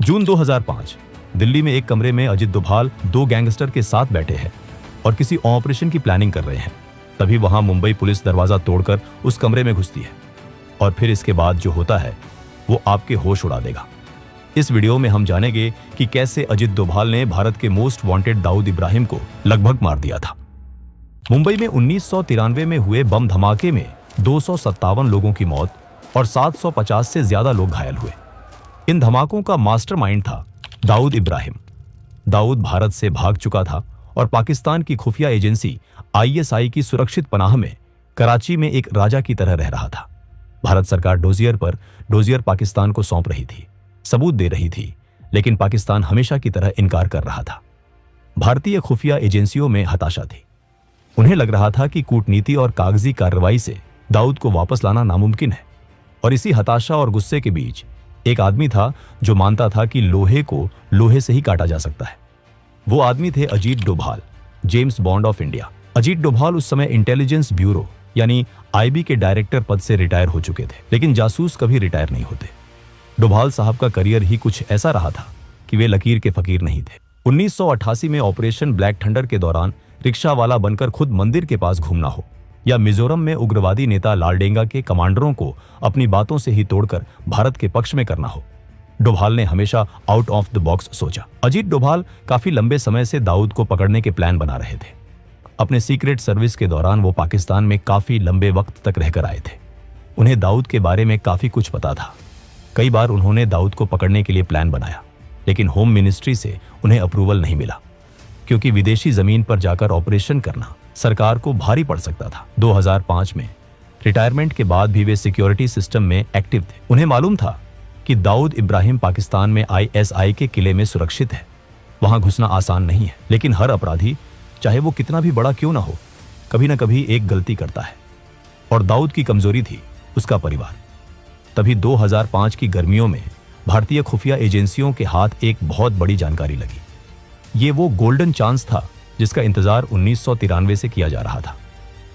जून 2005, दिल्ली में एक कमरे में अजित डोभाल दो गैंगस्टर के साथ बैठे हैं और किसी ऑपरेशन की प्लानिंग कर रहे हैं। तभी वहां मुंबई पुलिस दरवाजा तोड़कर उस कमरे में घुसती है और फिर इसके बाद जो होता है वो आपके होश उड़ा देगा। इस वीडियो में हम जानेंगे कि कैसे अजित डोभाल ने भारत के मोस्ट वांटेड दाऊद इब्राहिम को लगभग मार दिया था। मुंबई में 1993 में हुए बम धमाके में 257 लोगों की मौत और 750 से ज्यादा लोग घायल हुए। इन धमाकों का मास्टरमाइंड था दाऊद इब्राहिम। दाऊद भारत से भाग चुका था और पाकिस्तान की खुफिया एजेंसी ISI की सुरक्षित पनाह में कराची में एक राजा की तरह रह रहा था। भारत सरकार डोजियर पाकिस्तान को सौंप रही थी, सबूत दे रही थी, लेकिन पाकिस्तान हमेशा की तरह इनकार कर रहा था। भारतीय खुफिया एजेंसियों में हताशा थी। उन्हें लग रहा था कि कूटनीति और कागजी कार्रवाई से दाऊद को वापस लाना नामुमकिन है। और इसी हताशा और गुस्से के बीच एक आदमी था जो मानता था कि लोहे को लोहे से ही काटा जा सकता है। वो आदमी थे Ajit Doval, James bond of India. Ajit Doval उस समय इंटेलिजेंस ब्यूरो यानी IB के डायरेक्टर पद से रिटायर हो चुके थे, लेकिन जासूस कभी रिटायर नहीं होते। डोभाल साहब का करियर ही कुछ ऐसा रहा था कि वे लकीर के फकीर नहीं थे। 1988 में ऑपरेशन ब्लैक थंडर के दौरान रिक्शा वाला बनकर खुद मंदिर के पास घूमना हो, या मिजोरम में उग्रवादी नेता लालडेंगा के कमांडरों को अपनी बातों से ही तोड़कर भारत के पक्ष में करना हो, डोभाल ने हमेशा आउट ऑफ द बॉक्स सोचा। अजीत डोभाल काफी लंबे समय से दाऊद को पकड़ने के प्लान बना रहे थे। अपने सीक्रेट सर्विस के दौरान वो पाकिस्तान में काफी लंबे वक्त तक रहकर आए थे। उन्हें दाऊद के बारे में काफी कुछ पता था। कई बार उन्होंने दाऊद को पकड़ने के लिए प्लान बनाया, लेकिन होम मिनिस्ट्री से उन्हें अप्रूवल नहीं मिला, क्योंकि विदेशी जमीन पर जाकर ऑपरेशन करना सरकार को भारी पड़ सकता था। 2005 में रिटायरमेंट के बाद भी वे सिक्योरिटी सिस्टम में एक्टिव थे। उन्हें मालूम था कि दाऊद इब्राहिम पाकिस्तान में ISI के किले में सुरक्षित है। वहां घुसना आसान नहीं है, लेकिन हर अपराधी, चाहे वो कितना भी बड़ा क्यों ना हो, कभी ना कभी एक गलती करता है। और दाऊद की कमजोरी थी उसका परिवार। तभी 2005 की गर्मियों में भारतीय खुफिया एजेंसियों के हाथ एक बहुत बड़ी जानकारी लगी। ये वो गोल्डन चांस था जिसका इंतजार 1993 से किया जा रहा था।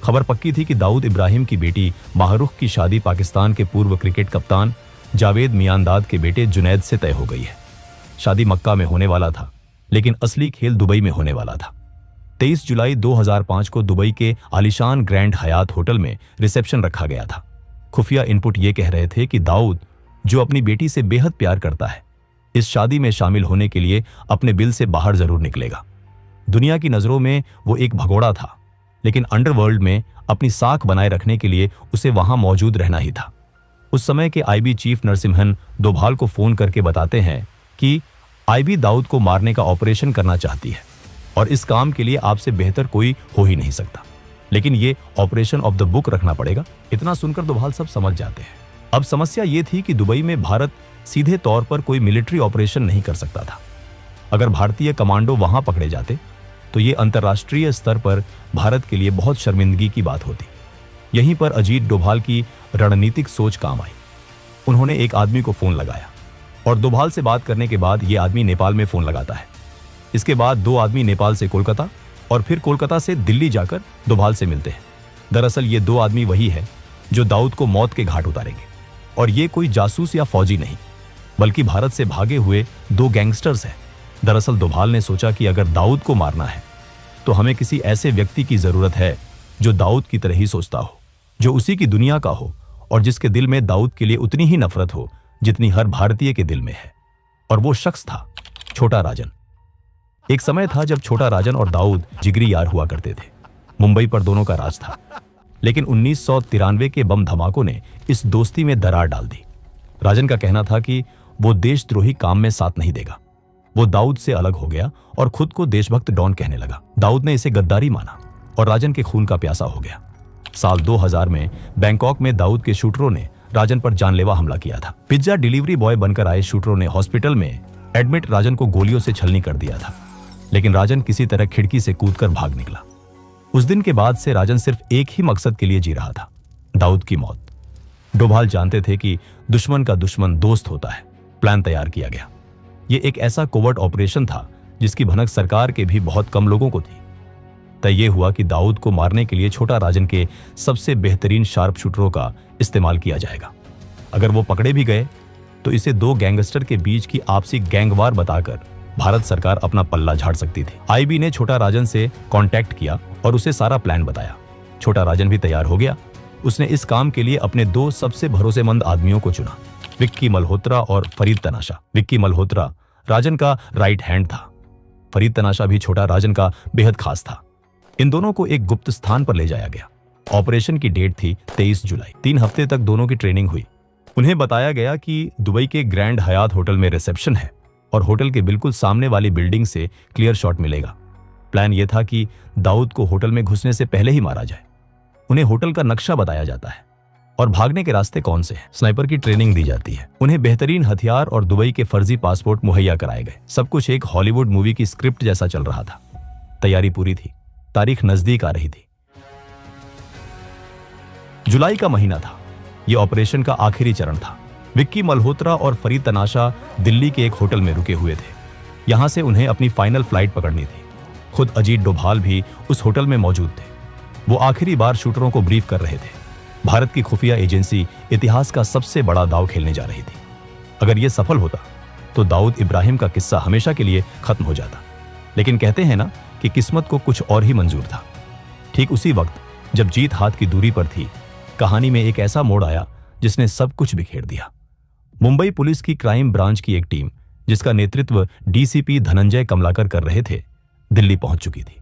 खबर पक्की थी कि दाऊद इब्राहिम की बेटी माहरूख की शादी पाकिस्तान के पूर्व क्रिकेट कप्तान जावेद मियांदाद के बेटे जुनैद से तय हो गई है। शादी मक्का में होने वाला था, लेकिन असली खेल दुबई में होने वाला था। 23 जुलाई 2005 को दुबई के आलिशान ग्रैंड हयात होटल में रिसेप्शन रखा गया था। खुफिया इनपुट ये कह रहे थे कि दाऊद, जो अपनी बेटी से बेहद प्यार करता है, इस शादी में शामिल होने के लिए अपने बिल से बाहर जरूर निकलेगा। दुनिया की नजरों में वो एक भगोड़ा था, लेकिन अंडरवर्ल्ड में अपनी साख बनाए रखने के लिए उसे वहां मौजूद रहना ही था। उस समय के IB चीफ नरसिम्हन डोभाल को फोन करके बताते हैं कि IB दाऊद को मारने का ऑपरेशन करना चाहती है और इस काम के लिए आपसे बेहतर कोई हो ही नहीं सकता, लेकिन ये ऑपरेशन ऑफ द बुक रखना पड़ेगा। इतना सुनकर डोभाल सब समझ जाते हैं। अब समस्या ये थी कि दुबई में भारत सीधे तौर पर कोई मिलिट्री ऑपरेशन नहीं कर सकता था। अगर भारतीय कमांडो वहां पकड़े जाते तो ये अंतर्राष्ट्रीय स्तर पर भारत के लिए बहुत शर्मिंदगी की बात होती। यहीं पर अजीत डोभाल की रणनीतिक सोच काम आई। उन्होंने एक आदमी को फोन लगाया और डोभाल से बात करने के बाद ये आदमी नेपाल में फोन लगाता है। इसके बाद दो आदमी नेपाल से कोलकाता और फिर कोलकाता से दिल्ली जाकर डोभाल से मिलते हैं। दरअसल ये दो आदमी वही है जो दाऊद को मौत के घाट उतारेंगे, और ये कोई जासूस या फौजी नहीं, बल्कि भारत से भागे हुए दो गैंगस्टर्स हैं। दरअसल डोभाल ने सोचा कि अगर दाऊद को मारना है तो हमें किसी ऐसे व्यक्ति की जरूरत है जो दाऊद की तरह ही सोचता हो, जो उसी की दुनिया का हो और जिसके दिल में दाऊद के लिए उतनी ही नफरत हो जितनी हर भारतीय के दिल में है। और वो शख्स था छोटा राजन। एक समय था जब छोटा राजन और दाऊद जिगरी यार हुआ करते थे। मुंबई पर दोनों का राज था, लेकिन 1993 के बम धमाकों ने इस दोस्ती में दरार डाल दी। राजन का कहना था कि वो देशद्रोही काम में साथ नहीं देगा। वो दाऊद से अलग हो गया और खुद को देशभक्त डॉन कहने लगा। दाऊद ने इसे गद्दारी माना और राजन के खून का प्यासा हो गया। साल 2000 में बैंकॉक में दाऊद के शूटरों ने राजन पर जानलेवा हमला किया था। पिज्जा डिलीवरी बॉय बनकर आए शूटरों ने हॉस्पिटल में एडमिट राजन को गोलियों से छलनी कर दिया था, लेकिन राजन किसी तरह खिड़की से कूदकर भाग निकला। उस दिन के बाद से राजन सिर्फ एक ही मकसद के लिए जी रहा था, दाऊद की मौत। डोभाल जानते थे कि दुश्मन का दुश्मन दोस्त होता है। प्लान तैयार किया गया। ये एक ऐसा कोवर्ट ऑपरेशन था जिसकी भनक सरकार के भी बहुत कम लोगों को थी। तय ये हुआ कि दाऊद को मारने के लिए छोटा राजन के सबसे बेहतरीन शार्प शूटरों का इस्तेमाल किया जाएगा। अगर वो पकड़े भी गए तो इसे दो गैंगस्टर के बीच की आपसी गैंगवार बताकर भारत सरकार अपना पल्ला झाड़ सकती थी। आईबी ने छोटा राजन से कांटेक्ट किया और उसे सारा प्लान बताया। छोटा राजन भी तैयार हो गया। उसने इस काम के लिए अपने दो सबसे भरोसेमंद आदमियों को चुना, विक्की मल्होत्रा और फरीद तनाशा। विक्की मल्होत्रा राजन का राइट हैंड था। फरीद तनाशा भी छोटा राजन का बेहद खास था। इन दोनों को एक गुप्त स्थान पर ले जाया गया। ऑपरेशन की डेट थी 23 जुलाई। 3 हफ्ते तक दोनों की ट्रेनिंग हुई। उन्हें बताया गया कि दुबई के ग्रैंड हयात होटल में रिसेप्शन है और होटल के बिल्कुल सामने वाली बिल्डिंग से क्लियर शॉट मिलेगा। प्लान यह था कि दाऊद को होटल में घुसने से पहले ही मारा जाए। उन्हें होटल का नक्शा बताया जाता है और भागने के रास्ते कौन से हैं। स्नाइपर की ट्रेनिंग दी जाती है। उन्हें बेहतरीन हथियार और दुबई के फर्जी पासपोर्ट मुहैया कराए गए। सब कुछ एक हॉलीवुड मूवी की स्क्रिप्ट जैसा चल रहा था। तैयारी पूरी थी। तारीख नजदीक आ रही थी। जुलाई का महीना था। यह ऑपरेशन का आखिरी चरण था। विक्की मल्होत्रा और फरीद तनाशा दिल्ली के एक होटल में रुके हुए थे। यहां से उन्हें अपनी फाइनल फ्लाइट पकड़नी थी। खुद अजीत डोभाल भी उस होटल में मौजूद थे। वो आखिरी बार शूटरों को ब्रीफ कर रहे थे। भारत की खुफिया एजेंसी इतिहास का सबसे बड़ा दांव खेलने जा रही थी। अगर यह सफल होता तो दाऊद इब्राहिम का किस्सा हमेशा के लिए खत्म हो जाता। लेकिन कहते हैं ना कि किस्मत को कुछ और ही मंजूर था। ठीक उसी वक्त जब जीत हाथ की दूरी पर थी, कहानी में एक ऐसा मोड़ आया जिसने सब कुछ बिखेर दिया। मुंबई पुलिस की क्राइम ब्रांच की एक टीम, जिसका नेतृत्व डीसीपी धनंजय कमलाकर कर रहे थे, दिल्ली पहुंच चुकी थी।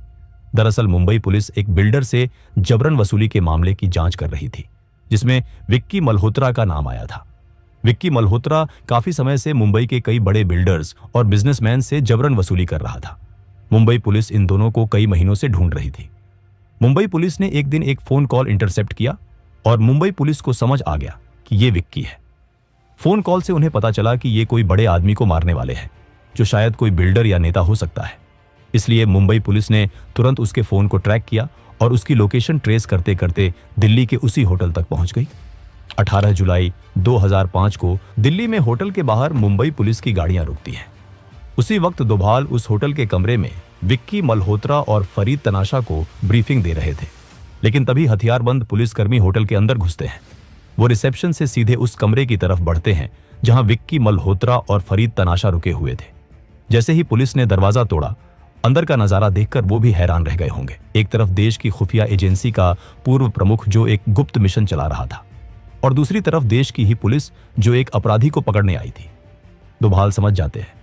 दरअसल मुंबई पुलिस एक बिल्डर से जबरन वसूली के मामले की जांच कर रही थी, जिसमें विक्की मल्होत्रा का नाम आया था। विक्की मल्होत्रा काफी समय से मुंबई के कई बड़े बिल्डर्स और बिजनेसमैन से जबरन वसूली कर रहा था। मुंबई पुलिस इन दोनों को कई महीनों से ढूंढ रही थी। मुंबई पुलिस ने एक दिन एक फोन कॉल इंटरसेप्ट किया और मुंबई पुलिस को समझ आ गया कि ये विक्की है। फोन कॉल से उन्हें पता चला कि ये कोई बड़े आदमी को मारने वाले हैं, जो शायद कोई बिल्डर या नेता हो सकता है। इसलिए मुंबई पुलिस ने तुरंत उसके फोन को ट्रैक किया और उसकी लोकेशन ट्रेस करते करते दिल्ली के उसी होटल तक पहुंच गई। 18 जुलाई 2005 को दिल्ली में होटल के बाहर मुंबई पुलिस की गाड़ियां रुकती हैं। उसी वक्त डोभाल उस होटल के कमरे में विक्की मल्होत्रा और फरीद तनाशा को ब्रीफिंग दे रहे थे। लेकिन तभी हथियारबंद पुलिसकर्मी होटल के अंदर घुसते हैं। वो रिसेप्शन से सीधे उस कमरे की तरफ बढ़ते हैं जहां विक्की मल्होत्रा और फरीद तनाशा रुके हुए थे। जैसे ही पुलिस ने दरवाजा तोड़ा, अंदर का नजारा देखकर वो भी हैरान रह गए होंगे। एक तरफ देश की खुफिया एजेंसी का पूर्व प्रमुख जो एक गुप्त मिशन चला रहा था, और दूसरी तरफ देश की ही पुलिस जो एक अपराधी को पकड़ने आई थी। डोभाल समझ जाते हैं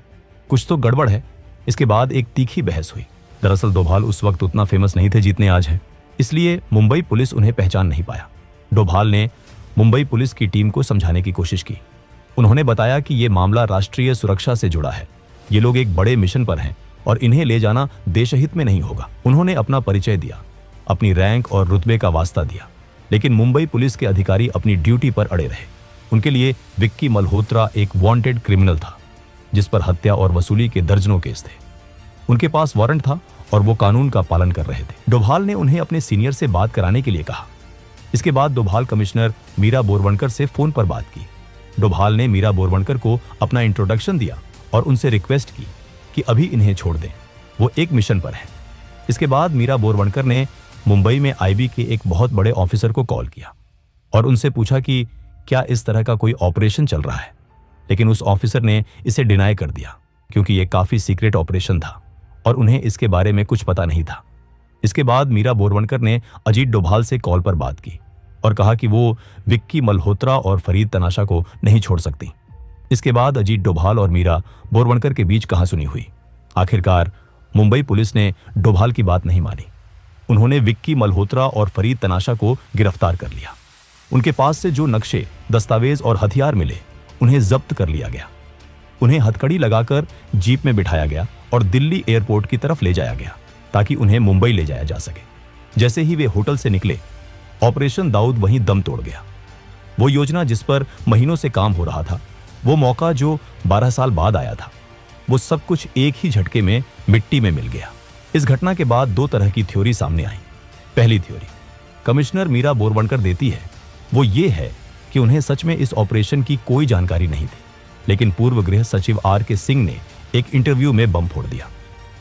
कुछ तो गड़बड़ है। इसके बाद एक तीखी बहस हुई। दरअसल डोभाल उस वक्त उतना फेमस नहीं थे जितने आज हैं, इसलिए मुंबई पुलिस उन्हें पहचान नहीं पाया। डोभाल ने मुंबई पुलिस की टीम को समझाने की कोशिश की। उन्होंने बताया कि यह मामला राष्ट्रीय सुरक्षा से जुड़ा है। ये लोग एक बड़े मिशन पर हैं और इन्हें ले जाना देशहित में नहीं होगा। उन्होंने अपना परिचय दिया, अपनी रैंक और रुतबे का वास्ता दिया। लेकिन मुंबई पुलिस के अधिकारी अपनी ड्यूटी पर अड़े रहे। उनके लिए विक्की मल्होत्रा एक वांटेड क्रिमिनल था, जिस पर हत्या और वसूली के दर्जनों केस थे। उनके पास वारंट था और वो कानून का पालन कर रहे थे। डोभाल ने उन्हें अपने सीनियर से बात कराने के लिए कहा। इसके बाद डोभाल कमिश्नर मीरा बोरवणकर से फोन पर बात की। डोभाल ने मीरा बोरवणकर को अपना इंट्रोडक्शन दिया और उनसे रिक्वेस्ट की कि अभी इन्हें छोड़ दें, वो एक मिशन पर है। इसके बाद मीरा बोरवणकर ने मुंबई में आईबी के एक बहुत बड़े ऑफिसर को कॉल किया और उनसे पूछा कि क्या इस तरह का कोई ऑपरेशन चल रहा है। लेकिन उस ऑफिसर ने इसे डिनाई कर दिया, क्योंकि यह काफी सीक्रेट ऑपरेशन था और उन्हें इसके बारे में कुछ पता नहीं था। इसके बाद मीरा बोरवणकर ने अजीत डोभाल से कॉल पर बात की और कहा कि वो विक्की मल्होत्रा और फरीद तनाशा को नहीं छोड़ सकती। इसके बाद अजीत डोभाल और मीरा बोरवणकर के बीच कहासुनी हुई। आखिरकार मुंबई पुलिस ने डोभाल की बात नहीं मानी। उन्होंने विक्की मल्होत्रा और फरीद तनाशा को गिरफ्तार कर लिया। उनके पास से जो नक्शे, दस्तावेज और हथियार मिले, उन्हें जब्त कर लिया गया। उन्हें हथकड़ी लगाकर जीप में बिठाया गया और दिल्ली एयरपोर्ट की तरफ ले जाया गया ताकि उन्हें मुंबई ले जाया जा सके। जैसे ही वे होटल से निकले, ऑपरेशन दाऊद वहीं दम तोड़ गया। वो योजना जिस पर महीनों से काम हो रहा था, वो मौका जो 12 साल बाद आया था, वो सब कुछ एक ही झटके में मिट्टी में मिल गया। इस घटना के बाद 2 तरह की थ्योरी सामने आई। पहली थ्योरी कमिश्नर मीरा बोरवणकर देती है, वो ये है कि उन्हें सच में इस ऑपरेशन की कोई जानकारी नहीं थी, लेकिन पूर्व गृह सचिव आर.के. सिंह ने एक इंटरव्यू में बम फोड़ दिया।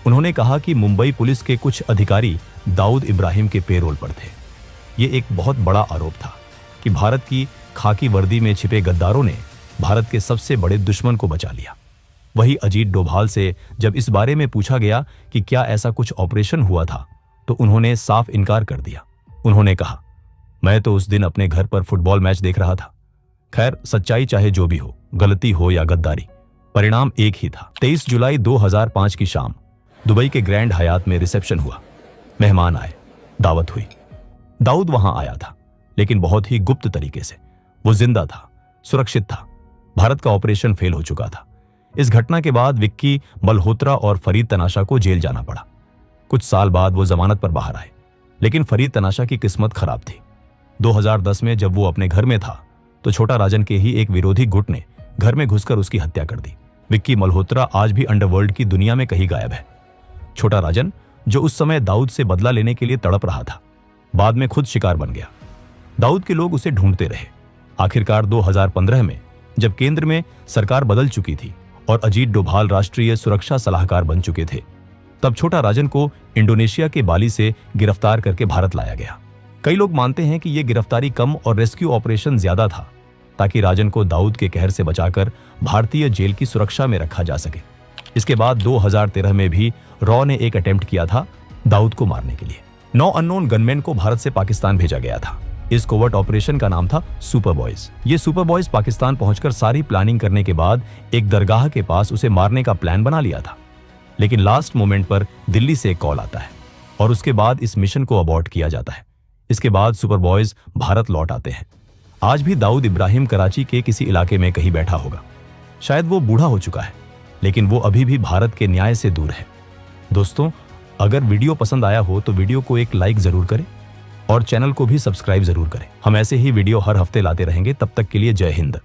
उन्होंने कहा कि मुंबई पुलिस के कुछ अधिकारी दाऊद इब्राहिम के पेरोल पर थे। ये एक बहुत बड़ा आरोप था कि भारत की खाकी वर्दी में छिपे गद्दारों ने भारत के सबसे बड़े दुश्मन को बचा लिया। वही अजीत डोभाल से जब इस बारे में पूछा गया कि क्या ऐसा कुछ ऑपरेशन हुआ था, तो उन्होंने साफ इनकार कर दिया। उन्होंने कहा, मैं तो उस दिन अपने घर पर फुटबॉल मैच देख रहा था। खैर, सच्चाई चाहे जो भी हो, गलती हो या गद्दारी, परिणाम एक ही था। 23 जुलाई 2005 की शाम दुबई के ग्रैंड हयात में रिसेप्शन हुआ। मेहमान आए, दावत हुई। दाऊद वहां आया था, लेकिन बहुत ही गुप्त तरीके से। वो जिंदा था, सुरक्षित था। भारत का ऑपरेशन फेल हो चुका था। इस घटना के बाद विक्की मल्होत्रा और फरीद तनाशा को जेल जाना पड़ा। कुछ साल बाद वो जमानत पर बाहर आए, लेकिन फरीद तनाशा की किस्मत खराब थी। 2010 में जब वो अपने घर में था, तो छोटा राजन के ही एक विरोधी गुट ने घर में घुसकर उसकी हत्या कर दी। विक्की मल्होत्रा आज भी अंडरवर्ल्ड की दुनिया में कहीं गायब है। छोटा राजन, जो उस समय दाऊद से बदला लेने के लिए तड़प रहा था, बाद में खुद शिकार बन गया। दाऊद के लोग उसे ढूंढते रहे। आखिरकार 2015 में जब केंद्र में सरकार बदल चुकी थी और अजीत डोभाल राष्ट्रीय सुरक्षा सलाहकार बन चुके थे, तब छोटा राजन को इंडोनेशिया के बाली से गिरफ्तार करके भारत लाया गया। कई लोग मानते हैं कि यह गिरफ्तारी कम और रेस्क्यू ऑपरेशन ज्यादा था, ताकि राजन को दाऊद के कहर से बचाकर भारतीय जेल की सुरक्षा में रखा जा सके। इसके बाद 2013 में भी रॉ ने एक अटेम्प्ट किया था दाऊद को मारने के लिए। 9 अननोन गनमैन को भारत से पाकिस्तान भेजा गया था। इस कोवर्ट ऑपरेशन का नाम था सुपर बॉयज। ये सुपर बॉयज पाकिस्तान पहुंचकर सारी प्लानिंग करने के बाद एक दरगाह के पास उसे मारने का प्लान बना लिया था। लेकिन लास्ट मोमेंट पर दिल्ली से एक कॉल आता है और उसके बाद इस मिशन को अबॉर्ट किया जाता है। इसके बाद सुपर बॉयज भारत लौट आते हैं। आज भी दाऊद इब्राहिम कराची के किसी इलाके में कहीं बैठा होगा। शायद वो बूढ़ा हो चुका है, लेकिन वो अभी भी भारत के न्याय से दूर है। दोस्तों, अगर वीडियो पसंद आया हो तो वीडियो को एक लाइक जरूर करें और चैनल को भी सब्सक्राइब जरूर करें। हम ऐसे ही वीडियो हर हफ्ते लाते रहेंगे। तब तक के लिए जय हिंद।